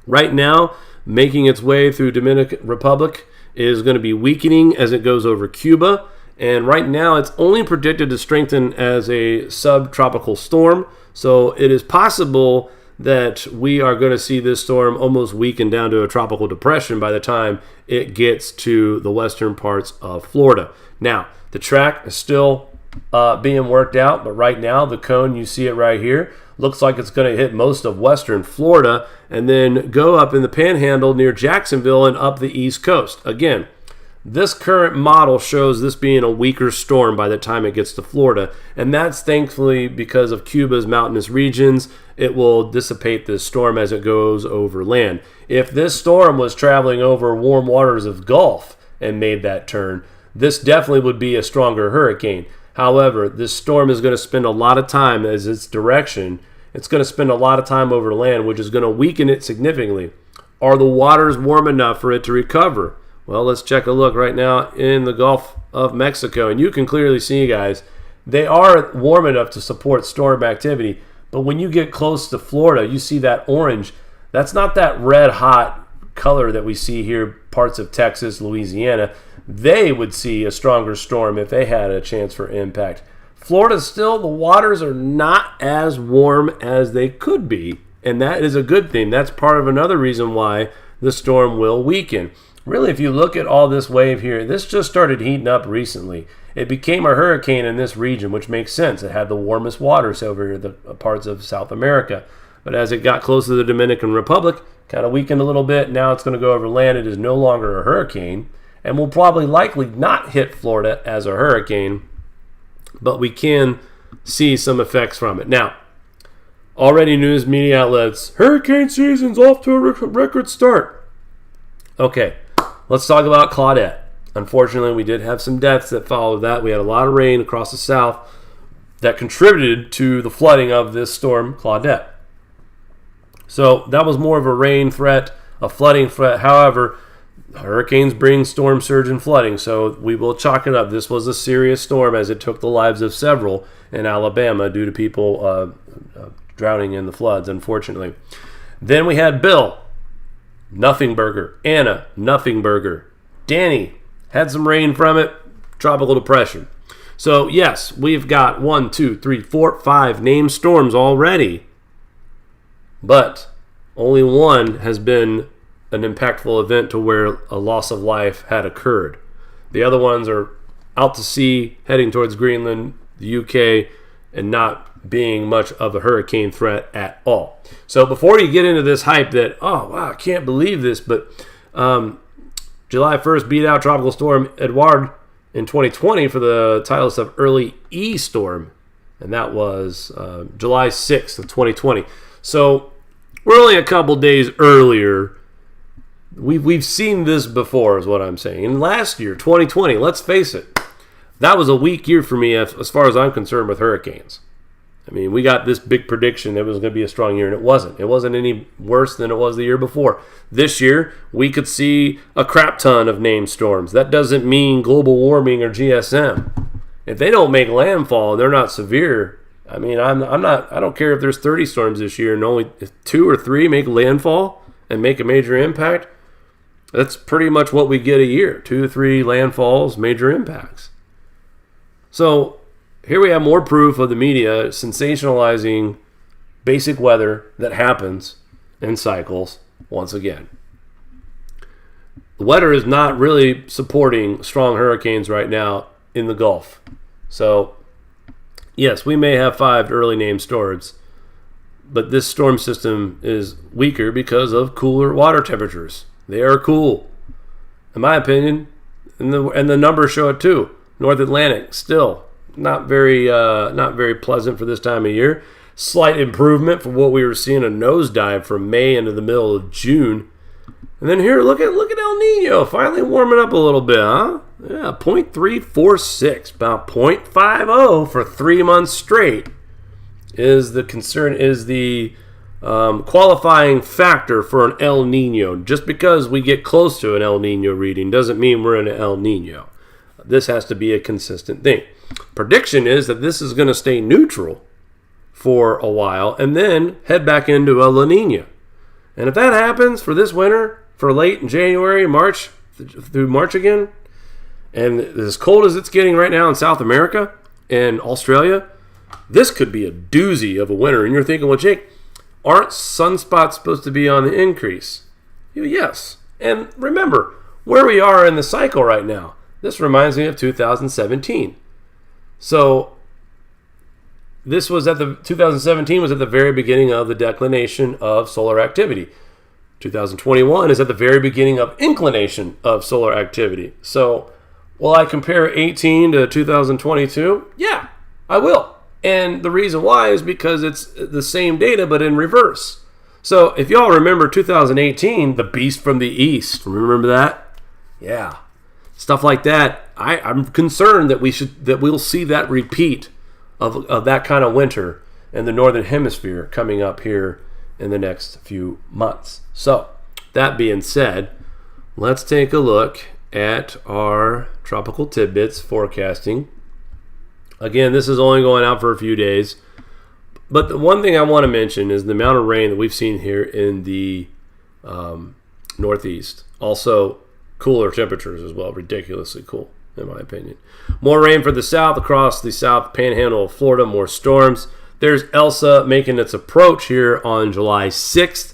right now, making its way through Dominican Republic, is going to be weakening as it goes over Cuba. And right now, it's only predicted to strengthen as a subtropical storm. So it is possible that we are going to see this storm almost weaken down to a tropical depression by the time it gets to the western parts of Florida. Now, the track is still being worked out, but right now the cone, you see it right here, looks like it's going to hit most of western Florida and then go up in the panhandle near Jacksonville and up the east coast. Again, this current model shows this being a weaker storm by the time it gets to Florida, and that's thankfully because of Cuba's mountainous regions. It will dissipate this storm as it goes over land. If this storm was traveling over warm waters of Gulf and made that turn, this definitely would be a stronger hurricane. However, this storm is going to spend a lot of time as its direction. It's going to spend a lot of time over land, which is going to weaken it significantly. Are the waters warm enough for it to recover? Well, let's check a look right now in the Gulf of Mexico. And you can clearly see, guys, they are warm enough to support storm activity. But when you get close to Florida, you see that orange. That's not that red hot color that we see here, parts of Texas, Louisiana. They would see a stronger storm if they had a chance for impact. Florida still, the waters are not as warm as they could be. And that is a good thing. That's part of another reason why the storm will weaken. Really, if you look at all this wave here, this just started heating up recently. It became a hurricane in this region, which makes sense. It had the warmest waters over the parts of South America. But as it got close to the Dominican Republic, kind of weakened a little bit. Now it's going to go over land. It is no longer a hurricane and will probably likely not hit Florida as a hurricane, but we can see some effects from it. Now, already news media outlets, hurricane season's off to a record start. Okay, let's talk about Claudette. Unfortunately, we did have some deaths that followed that. We had a lot of rain across the south that contributed to the flooding of this storm, Claudette. So that was more of a rain threat, a flooding threat. However, hurricanes bring storm surge and flooding, so we will chalk it up. This was a serious storm as it took the lives of several in Alabama due to people drowning in the floods, unfortunately. Then we had Bill, nothing burger. Anna, nothing burger. Danny, had some rain from it, tropical depression. So yes, we've got 1, 2, 3, 4, 5 named storms already, but only one has been an impactful event to where a loss of life had occurred. The other ones are out to sea, heading towards Greenland, the UK, and not being much of a hurricane threat at all. So before you get into this hype that, oh, wow, I can't believe this, but July 1st beat out Tropical Storm Edouard in 2020 for the title of Early E Storm, and that was July 6th of 2020. So we're only a couple days earlier. We've seen this before is what I'm saying. And last year, 2020, let's face it, that was a weak year for me as far as I'm concerned with hurricanes. I mean, we got this big prediction that it was going to be a strong year, and it wasn't. It wasn't any worse than it was the year before. This year, we could see a crap ton of named storms. That doesn't mean global warming or GSM. If they don't make landfall and they're not severe, I mean, I don't care if there's 30 storms this year and only 2 or 3 make landfall and make a major impact. That's pretty much what we get a year. 2 to 3 landfalls, major impacts. So here we have more proof of the media sensationalizing basic weather that happens in cycles once again. The weather is not really supporting strong hurricanes right now in the Gulf. So, yes, we may have 5 early named storms, but this storm system is weaker because of cooler water temperatures. They are cool, in my opinion, and the numbers show it too. North Atlantic still not very pleasant for this time of year. Slight improvement from what we were seeing, a nosedive from May into the middle of June. And then here, look at El Nino finally warming up a little bit, huh? Yeah, 0.346, about 0.50 for 3 months straight is the qualifying factor for an El Nino. Just because we get close to an El Nino reading doesn't mean we're in an El Nino. This has to be a consistent thing. Prediction is that this is going to stay neutral for a while and then head back into a La Nina. And if that happens for this winter, for late in January, March, through March again, and as cold as it's getting right now in South America and Australia, this could be a doozy of a winter. And you're thinking, well, Jake, aren't sunspots supposed to be on the increase? Yes. And remember where we are in the cycle right now. This reminds me of 2017. So this was 2017 was at the very beginning of the declination of solar activity. 2021 is at the very beginning of inclination of solar activity. So will I compare 18 to 2022? Yeah, I will. And the reason why is because it's the same data but in reverse. So if y'all remember 2018, the beast from the east, remember that? Yeah. Stuff like that. I'm concerned that we'll see that repeat of that kind of winter in the northern hemisphere coming up here in the next few months. So that being said, let's take a look at our tropical tidbits forecasting. Again, this is only going out for a few days, but the one thing I want to mention is the amount of rain that we've seen here in the Northeast. Also, cooler temperatures as well, ridiculously cool in my opinion. More rain for the south, across the south panhandle of Florida, more storms. There's Elsa making its approach here on July 6th,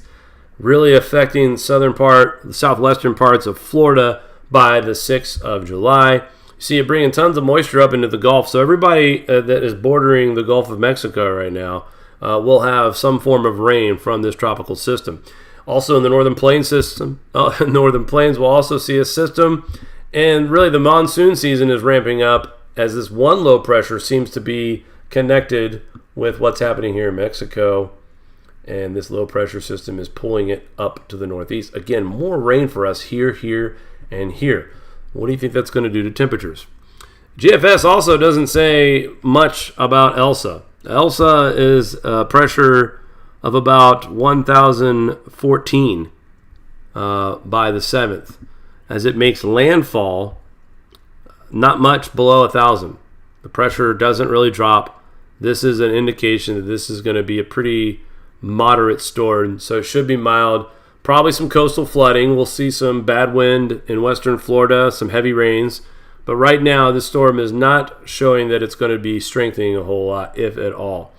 really affecting the southwestern parts of Florida by the 6th of July. You see it bringing tons of moisture up into the Gulf, so everybody that is bordering the Gulf of Mexico right now will have some form of rain from this tropical system. Also in the Northern Plains we'll also see a system, and really the monsoon season is ramping up as this one low pressure seems to be connected with what's happening here in Mexico, and this low pressure system is pulling it up to the northeast. Again, more rain for us here, and here. What do you think that's going to do to temperatures? GFS also doesn't say much about Elsa. Elsa is a pressure of about 1,014 by the 7th. As it makes landfall, not much below 1,000. The pressure doesn't really drop. This is an indication that this is going to be a pretty moderate storm, so it should be mild. Probably some coastal flooding. We'll see some bad wind in western Florida, some heavy rains. But right now, this storm is not showing that it's going to be strengthening a whole lot, if at all.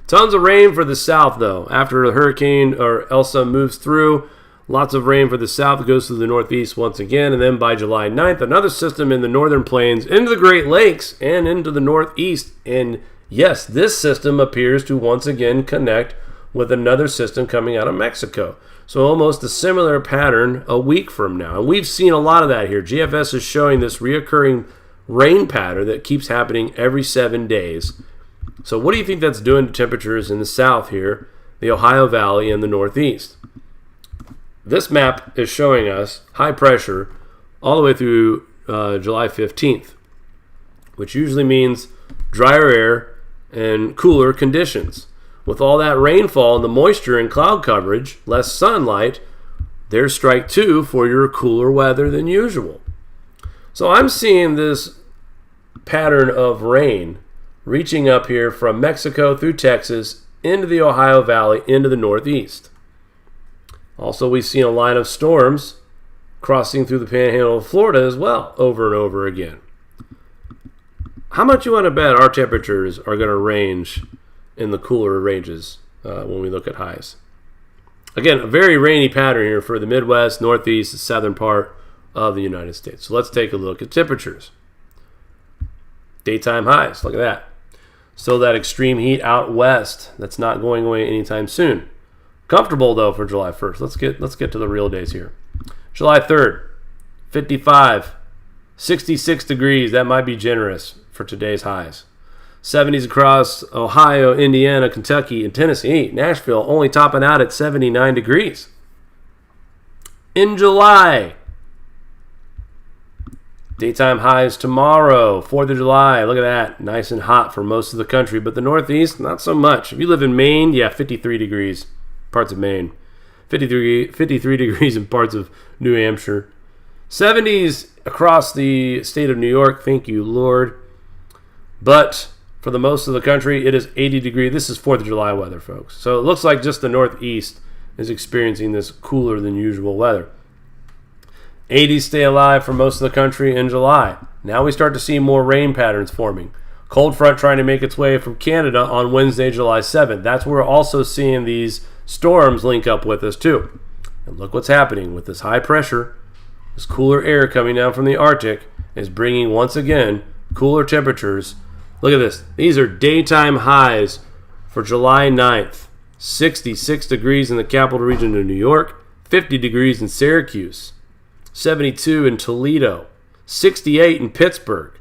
Tons of rain for the south, though. After the hurricane or Elsa moves through, lots of rain for the south. It goes through the northeast once again. And then by July 9th, another system in the northern plains into the Great Lakes and into the northeast and Yes, this system appears to once again connect with another system coming out of Mexico. So almost a similar pattern a week from now. And we've seen a lot of that here. GFS is showing this reoccurring rain pattern that keeps happening every 7 days. So what do you think that's doing to temperatures in the south here, the Ohio Valley, and the Northeast? This map is showing us high pressure all the way through July 15th, which usually means drier air and cooler conditions. With all that rainfall and the moisture and cloud coverage, less sunlight, there's strike two for your cooler weather than usual. So I'm seeing this pattern of rain reaching up here from Mexico through Texas into the Ohio Valley into the Northeast. Also, we've seen a line of storms crossing through the panhandle of Florida as well, over and over again. How much you want to bet our temperatures are going to range in the cooler ranges when we look at highs? Again, a very rainy pattern here for the Midwest, Northeast, the southern part of the United States. So let's take a look at temperatures. Daytime highs, look at that. Still that extreme heat out west. That's not going away anytime soon. Comfortable though for July 1st. Let's get to the real days here. July 3rd, 55, 66 degrees. That might be generous for today's highs. 70s across Ohio, Indiana, Kentucky, and Tennessee. Nashville only topping out at 79 degrees. In July, daytime highs tomorrow, 4th of July. Look at that. Nice and hot for most of the country, but the Northeast, not so much. If you live in Maine, yeah, 53 degrees, parts of Maine. 53 degrees in parts of New Hampshire. 70s across the state of New York. Thank you, Lord. But for the most of the country, it is 80 degrees. This is 4th of July weather, folks. So it looks like just the Northeast is experiencing this cooler than usual weather. 80s stay alive for most of the country in July. Now we start to see more rain patterns forming. Cold front trying to make its way from Canada on Wednesday, July 7th. That's where we're also seeing these storms link up with us too. And look what's happening with this high pressure. This cooler air coming down from the Arctic is bringing once again cooler temperatures. Look at this. These are daytime highs for July 9th. 66 degrees in the capital region of New York. 50 degrees in Syracuse. 72 in Toledo. 68 in Pittsburgh.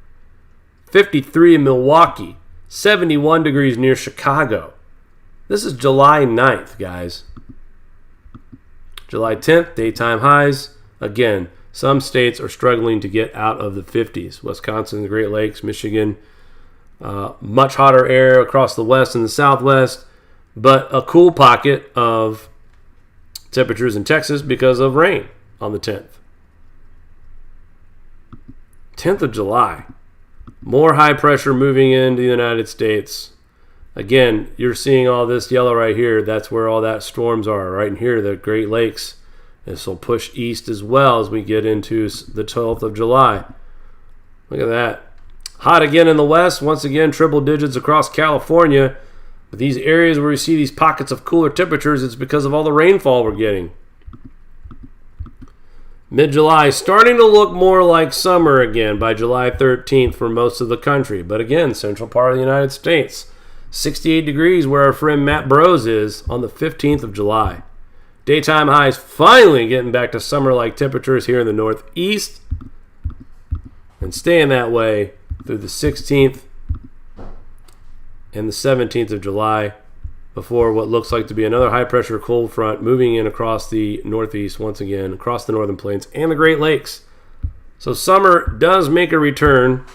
53 in Milwaukee. 71 degrees near Chicago. This is July 9th, guys. July 10th, daytime highs. Again, some states are struggling to get out of the 50s. Wisconsin, the Great Lakes, Michigan. Much hotter air across the west and the southwest, but a cool pocket of temperatures in Texas because of rain on the 10th. 10th of July. More high pressure moving into the United States. Again, you're seeing all this yellow right here. That's where all that storms are. Right in here, the Great Lakes. This will push east as well as we get into the 12th of July. Look at that. Hot again in the west. Once again, triple digits across California. But these areas where we see these pockets of cooler temperatures, it's because of all the rainfall we're getting. Mid-July, starting to look more like summer again by July 13th for most of the country. But again, central part of the United States. 68 degrees where our friend Matt Bros is on the 15th of July. Daytime highs finally getting back to summer-like temperatures here in the Northeast. And staying that way through the 16th and the 17th of July before what looks like to be another high-pressure cold front moving in across the Northeast once again, across the Northern Plains and the Great Lakes. So summer does make a return,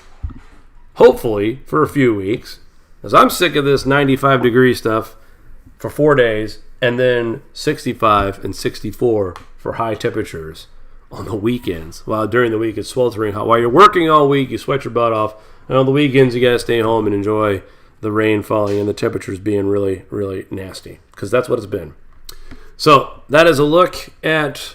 hopefully, for a few weeks, as I'm sick of this 95-degree stuff for 4 days and then 65 and 64 for high temperatures on the weekends. While during the week it's sweltering hot. While you're working all week, you sweat your butt off. And on the weekends, you got to stay home and enjoy the rain falling and the temperatures being really, really nasty. Because that's what it's been. So that is a look at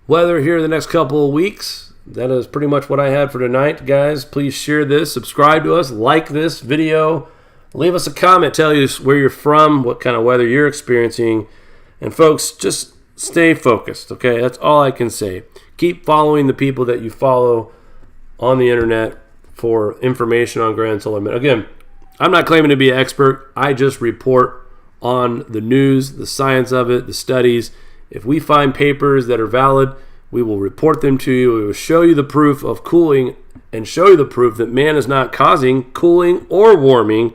weather here the next couple of weeks. That is pretty much what I had for tonight, guys. Please share this, subscribe to us, like this video. Leave us a comment, tell us where you're from, what kind of weather you're experiencing. And folks, just stay focused, okay? That's all I can say. Keep following the people that you follow on the internet for information on Grand Solar. Again, I'm not claiming to be an expert. I just report on the news, the science of it, the studies. If we find papers that are valid, we will report them to you. We will show you the proof of cooling and show you the proof that man is not causing cooling or warming.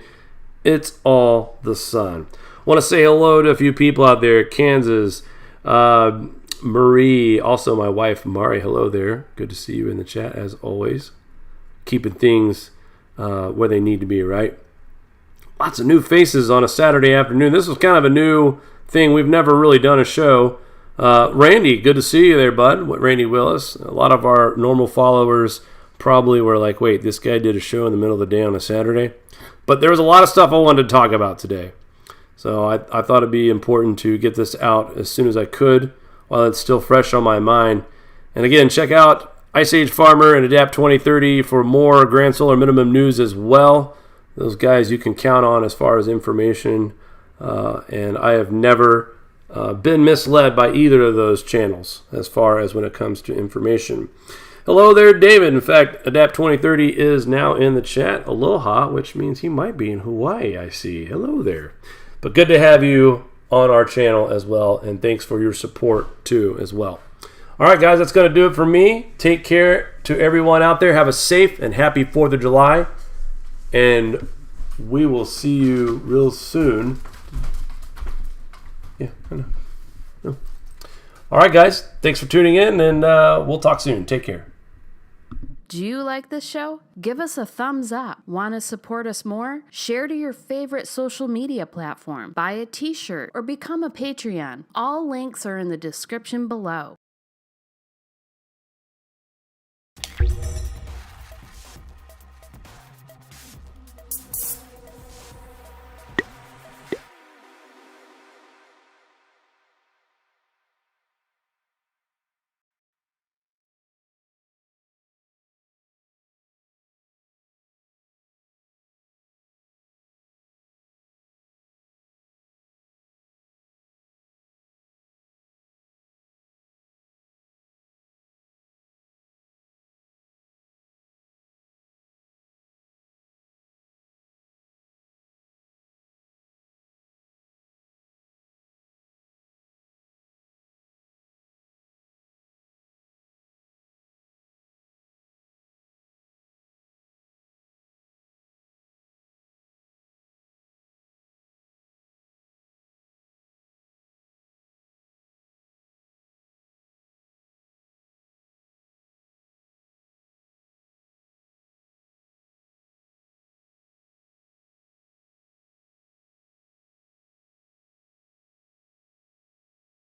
It's all the sun. I want to say hello to a few people out there. Kansas, Marie, also my wife, Mari. Hello there. Good to see you in the chat as always. Keeping things where they need to be, right? Lots of new faces on a Saturday afternoon. This was kind of a new thing. We've never really done a show. Randy, good to see you there, bud. Randy Willis. A lot of our normal followers probably were like, wait, this guy did a show in the middle of the day on a Saturday? But there was a lot of stuff I wanted to talk about today. So I thought it'd be important to get this out as soon as I could while it's still fresh on my mind. And again, check out Ice Age Farmer and Adapt 2030 for more Grand Solar Minimum news as well. Those guys you can count on as far as information. And I have never been misled by either of those channels as far as when it comes to information. Hello there, David. In fact, Adapt 2030 is now in the chat. Aloha, which means he might be in Hawaii, I see. Hello there. But good to have you on our channel as well. And thanks for your support too as well. All right, guys, that's going to do it for me. Take care to everyone out there. Have a safe and happy 4th of July. And we will see you real soon. Yeah, I know. All right, guys. Thanks for tuning in, and we'll talk soon. Take care. Do you like this show? Give us a thumbs up. Want to support us more? Share to your favorite social media platform. Buy a t-shirt or become a Patreon. All links are in the description below.